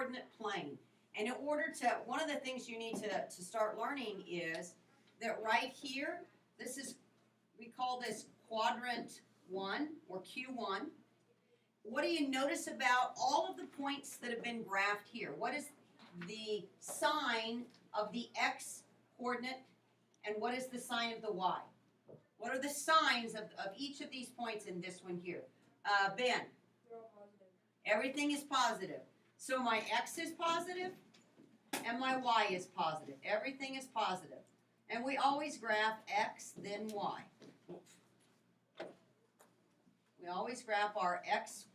coordinate plane. And in order to, one of the things you need to start learning is that right here, this is, we call this quadrant 1 or Q1. What do you notice about all of the points that have been graphed here? What is the sign of the x coordinate and what is the sign of the y? What are the signs of each of these points in this one here? Ben? They're all positive. Everything is positive. So my x is positive and my y is positive. Everything is positive. And we always graph x, then y. We always graph our x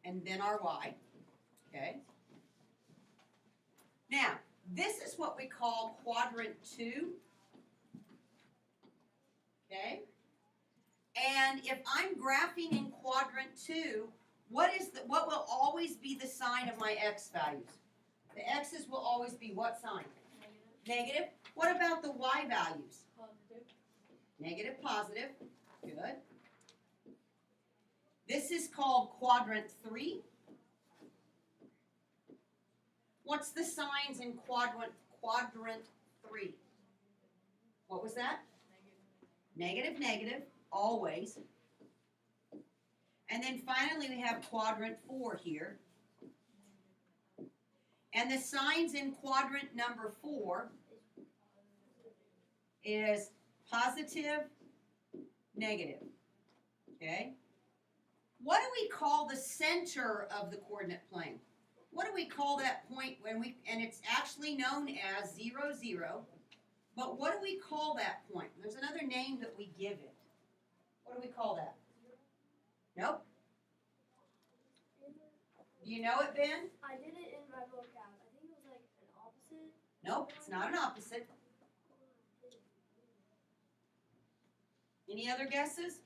and then our y. Okay? Now, this is what we call quadrant 2. Okay? And if I'm graphing in quadrant 2, what will always be the sign of my x values? The x's will always be what sign? Negative. What about the y values? Positive. Negative, positive. Good. This is called quadrant 3. What's the signs in quadrant 3? What was that? Negative, negative, always. And then finally we have quadrant 4 here. And the signs in quadrant number 4 is positive, negative. Okay? What do we call the center of the coordinate plane? What do we call that point when we, and it's actually known as 0, 0. But what do we call that point? There's another name that we give it. What do we call that? Nope. Do you know it, Ben? I did it in my vocab. I think it was like an opposite. Nope, it's not an opposite. Any other guesses?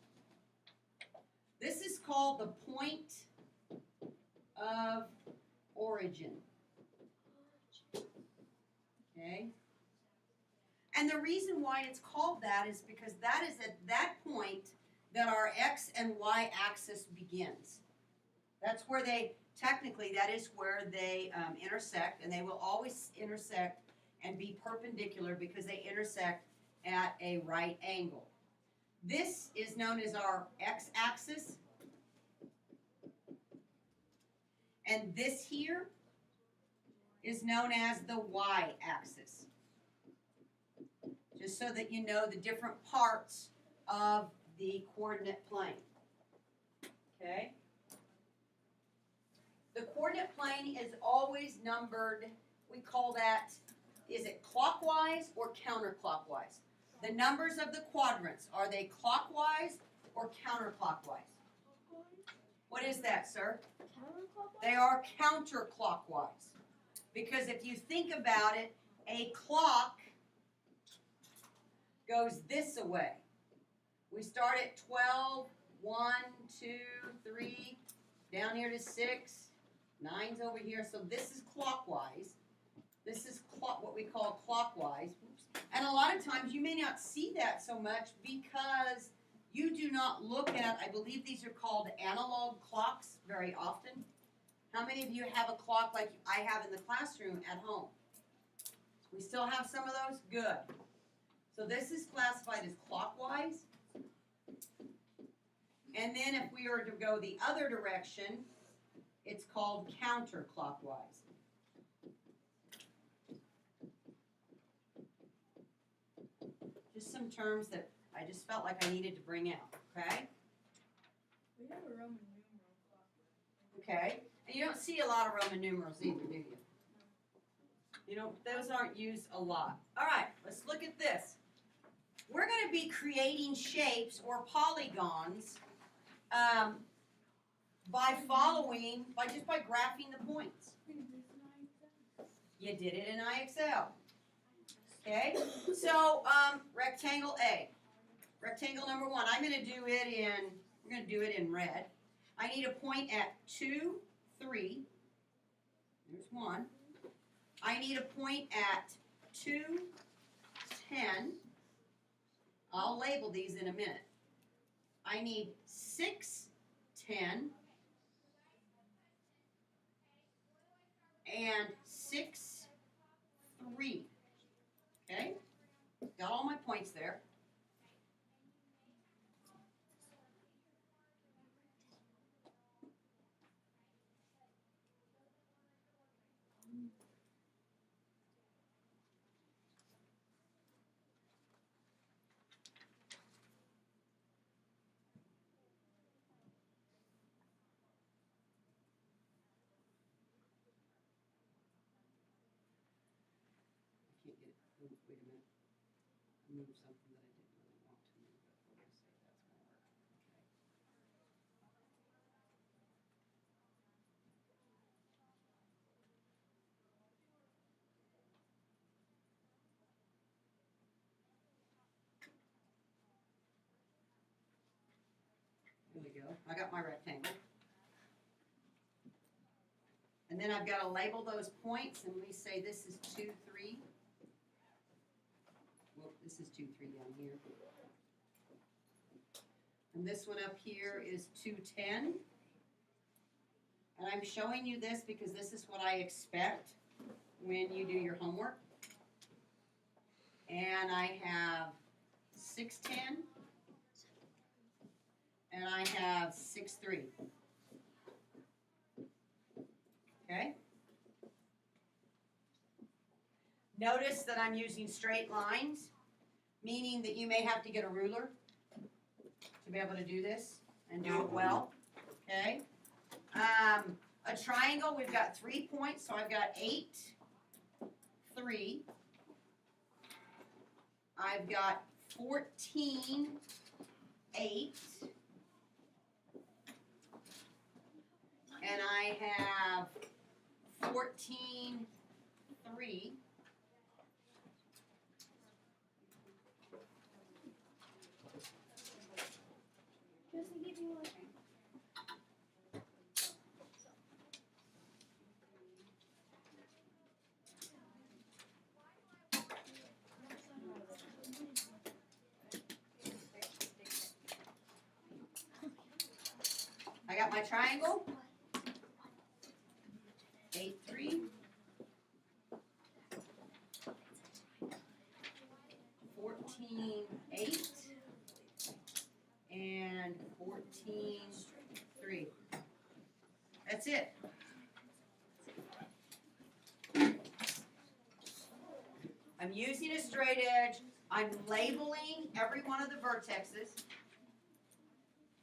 This is called the point of origin. Okay? And the reason why it's called that is because that is at that point that our x and y axis begins. That's where they, technically, that is where they intersect, and they will always intersect and be perpendicular because they intersect at a right angle. This is known as our x-axis, and this here is known as the y-axis. Just so that you know the different parts of the coordinate plane. Okay? The coordinate plane is always numbered, we call that, is it clockwise or counterclockwise? The numbers of the quadrants, are they clockwise or counterclockwise? What is that, sir? Counterclockwise? They are counterclockwise. Because if you think about it, a clock goes this way. We start at 12, 1, 2, 3, down here to 6, 9's over here. So this is clockwise. This is what we call clockwise. Oops. And a lot of times you may not see that so much because you do not look at, I believe these are called analog clocks very often. How many of you have a clock like I have in the classroom at home? We still have some of those? Good. So this is classified as clockwise. And then if we were to go the other direction, it's called counterclockwise. Just some terms that I just felt like I needed to bring out, okay? We have a Roman numeral clock. Okay. And you don't see a lot of Roman numerals either, do you? You know, those aren't used a lot. All right, let's look at this. We're going to be creating shapes or polygons by graphing the points. You did it in IXL. Okay, so rectangle A. Rectangle number 1. I'm going to do it in, we're going to do it in red. I need a point at 2, 3. There's 1. I need a point at 2, 10. I'll label these in a minute. I need 6, 10, and 6, 3. Okay? Got all my points there. Can't get it. Oh, wait a minute. I moved something that I didn't really want to move, but we'll just say that's gonna work. Okay. There we go. I got my rectangle. And then I've got to label those points, and we say this is 2, 3. Well, this is 2, 3 down here. And this one up here is 2, 10. And I'm showing you this because this is what I expect when you do your homework. And I have 6, 10. And I have 6, 3. Okay? Notice that I'm using straight lines, meaning that you may have to get a ruler to be able to do this and do it well. Okay? A triangle, we've got 3 points, so I've got 8, 3. I've got 14, 8. And I have 14, 3. I got my triangle. 8, 3. 14, 8. And 14, 3. That's it. I'm using a straight edge. I'm labeling every one of the vertexes.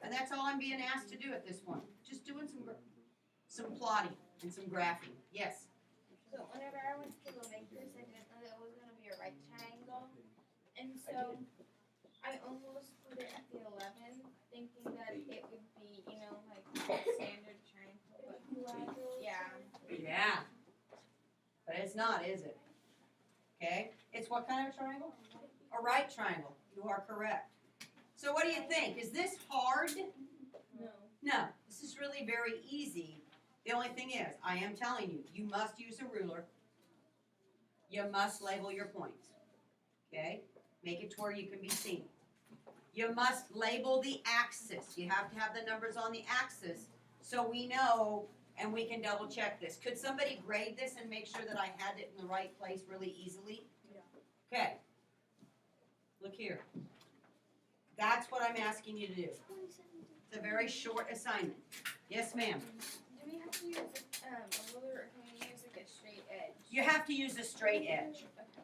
And that's all I'm being asked to do at this point. Just doing some plotting and some graphing. Yes? So whenever I went to go make this, I didn't know that it was going to be a right triangle. And so I almost put it at the 11, thinking that it would be, you know, like a standard triangle. But yeah. Yeah. But it's not, is it? Okay. It's what kind of triangle? A right triangle. You are correct. So what do you think? Is this hard? No. No. This is really very easy. The only thing is, I am telling you, you must use a ruler. You must label your points. Okay? Make it to where you can be seen. You must label the axis. You have to have the numbers on the axis so we know and we can double check this. Could somebody grade this and make sure that I had it in the right place really easily? Yeah. Okay. Look here. That's what I'm asking you to do. It's a very short assignment. Yes, ma'am. Do we have to use a ruler or can we use like a straight edge? You have to use a straight edge. Okay.